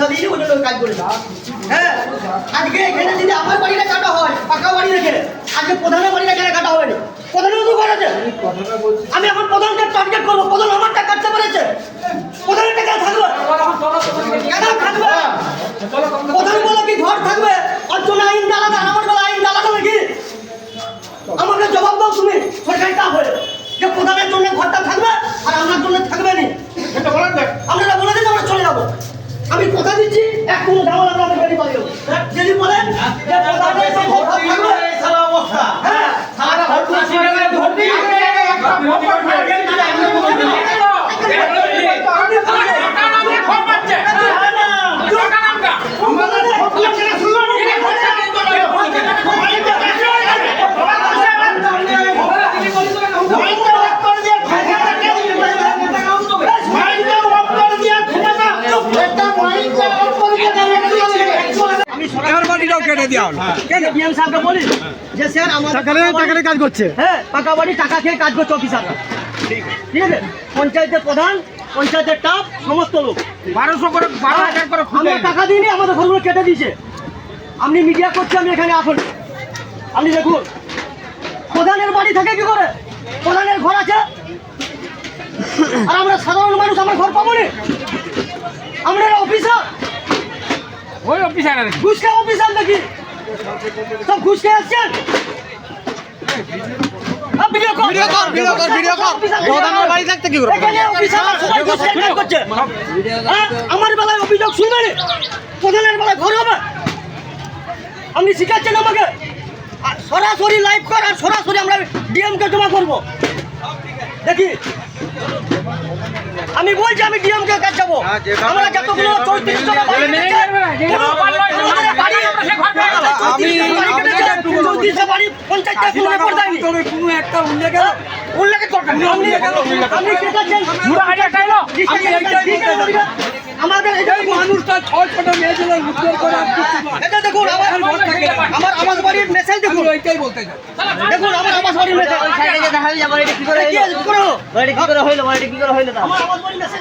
পয়সা দিয়ে ওই জন্য কাজ করেছি। হ্যাঁ, আজকে এখানে যদি আমার বাড়িটা কাটা হয় পাকা বাড়ি রেখে, আজকে প্রধানের বাড়িটা কেন কাটা হয়নি? প্রধানের তো করেছে। আমি এখন প্রধানকে টার্গেট করবো, প্রধান আমারটা কাটতে পেরেছে, প্রধানেরটা কেন থাকবে? কেন থাকবে? প্রধান বলে কি ঘর থাকবে? ওর জন্য আইন আলাদা, আমার বলে আইন আলাদা নাকি? আমাকে জবাব দাও তুমি সরকারি কাজ হয়ে যে প্রধানের জন্য ঘরটা থাকবে আর আমার জন্য থাকবে না। আমরা বলে দিন আমরা চলে যাবো। আমি কথা দিচ্ছি এক কোনো ঝামেলা আমরা বেরিয়ে পারি যদি বলেন যে প্রধানের ঘরটা থাকবে সারা অবস্থা। হ্যাঁ, সারা ঘরটা সিনেমায় ভর্তি কাজ করছে। হ্যাঁ, পাকা বাড়ি টাকা খেয়ে কাজ করছে অফিসাররা। ঠিক আছে, পঞ্চায়েতের প্রধান, পঞ্চায়েতের টাপ, সমস্ত লোক 1200 করে 12,000 করে আমরা টাকা দিইনি, আমাদের ঘরগুলো কেটে দিয়েছে। আপনি মিডিয়া করছে, আমি এখানে আসুন, আপনি দেখুন প্রধানের বাড়ি থাকে কি করে? প্রধানের ঘর আছে আর আমরা সাধারণ মানুষ আমার ঘর পাবো না? আমরা অফিসার, ওই অফিসার ঘুষ খেয়ে অফিসার নাকি? সব ঘুষ খেয়ে আসছেন। আমার বেলায় অভিযোগ শুনবেন, প্রধানের বেলায় ঘর হবে? আপনি শিখাচ্ছেন আমাকে সরাসরি লাইভ কর আর সরাসরি আমরা ডিএমকে জমা করবো। দেখি আমি বলছি আমি ডিএমকে কাজ যাবো। আমরা যতগুলো 34টা বাড়ি পঞ্চায়েত উল্লেখের দরকার আমাদের মানুষটা 6-6টা মেয়ে ছিল উদ্ধার করে এটা দেখুন আমার আবাস বাড়ির মেসেজ দেখুন, এইটাই বলতে চাই। দেখুন আমার আবাস বাড়ির মেসেজ কি করে হইলো, কি করে হইলো, আমার আবাস বাড়ির মেসেজ